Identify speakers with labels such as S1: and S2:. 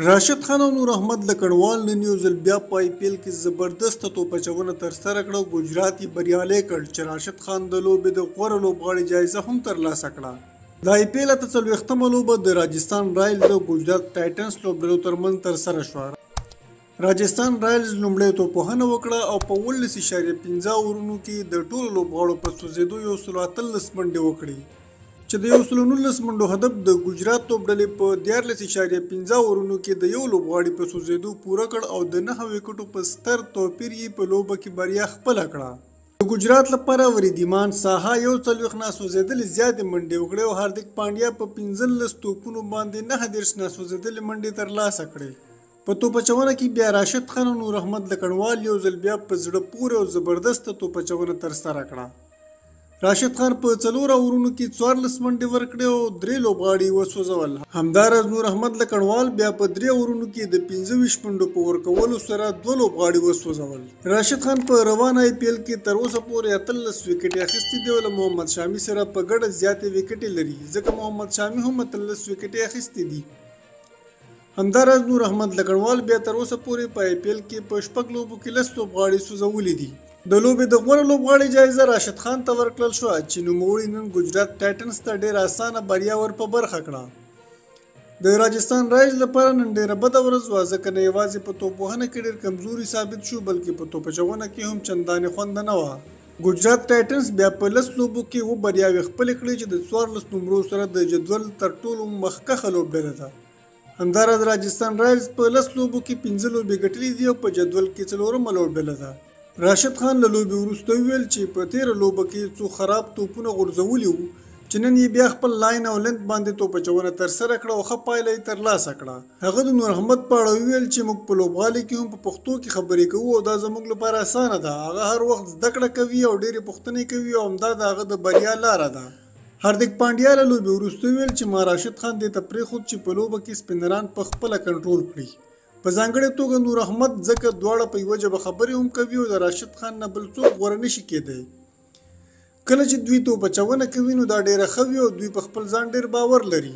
S1: راشد خان او نور احمد لکړوال نن یو ځل بیا په آی پی ایل کې زبردسته توپچونه ترسره کړه. ګجرات یې بریالی کړ چې راشد خان د لوبې د غوره لوبغاړي جایزه هم ترلاسه کړه. د آی پی ایل اته څلوېښتمه لوبه د راجستان رایلز او ګجرات ټایټنز لوبډلو ترمنځ ترسره شوه. راجستان رایلز لومړی توپوهنه وکړه او په 18.15 اورونو کې د ټولو لوبغاړو په سوځېدو 118 منډې وکړې چې د 119 منډو هدف د ګجرات لوبډلې په 14.15 اورونو کې د یو لوبغاړي په سوځېدو پوره کړ او د 9 وکټو په ستر توپیر یې په لوبه کې بریا خپله کړه. د ګجرات لپاره وریدمان ساها 41 ناسوځېدلې زیاتې منډې وکړې او هاردیک پانډیا په 15 توپونو باندې 9 ناسوځېدلې منډې ترلاسه کړې. په توپچونه کې بیا راشد خان او نور احمد لکړوال یو ځل بیا په زړه پورې او زبردسته توپچونه ترسره کړه. راشد خان په 4 اورونو کې 14 منډې ورکړې او 3 لوبغاړي وسوځول. همداراز نور احمد لکړوال بیا په 3 اورونو کې د 25 منډو په ورکولو سره 2 لوبغاړي وسوځول. راشد خان په روان آی پی ایل کې تر اوسه پورې 18 وکټې اخیستې دي او له محمد شامي سره په ګډه زیاتې وکټې لري، ځکه محمد شامي هم 18 وکټې اخیستې دي. همداراز نور احمد لکړوال بیا تر اوسه پورې په آی پی ایل کې په 6 لوبو کې 10 لوبغاړي سوځولي دي. د لوبې د غوره لوبغاړي جایزه راشد خان ته ورکړل شوه چې نوموړي نن ګجرات ټایټنز ته ډېره اسانه بریا ور په برخه کړه. د راجستان رایلز لپاره نن ډېره بده ورځ وه، ځکه نه یوازې په توپوهنه کې ډېر کمزوري ثابت شو بلکې په توپچونه کې هم چندانې خونده نه وه. ګجرات ټایټنز بیا په 10 لوبو کې 2 بریاوې خپلې کړې چې د 14 نمرو سره د جدول تر ټولو مخکښه لوبډله ده. همداراز راجستان رایلز په 10 لوبو کې 15 لوبې ګټلې دي او په جدول کې 4مه لوبډله ده. راشد خان له لوبې وروسته وویل چې په تېره لوبه کې څو خراب توپونه غورځولي وو چې نن یې بیا خپل لاین او لنت باندې توپچونه ترسره کړه او ښه پایله یې ترلاسه کړه. هغه د نور احمد په اړه وویل چې موږ په لوبغالي کې هم په پښتو کې خبرې کوو او دا زموږ لپاره اسانه ده. هغه هر وخت زده کړه کوي او ډېرې پوښتنې کوي او همدا د هغه د بریا لاره ده. هاردیک پانډیا له لوبې وروسته وویل چې ما راشد خان دې ته پرېښود چې په لوبه کې سپینران په خپله کنټرول کړي، په ځانګړې توګه نور احمد، ځکه دواړه په یوه ژبه خبرې هم کوي او د راشد خان نه بل څوک غوره نشي کېدی. کله چې دوی توپچونه کوي نو دا ډېره ښه وي او دوی په خپل ځان ډېر باور لري.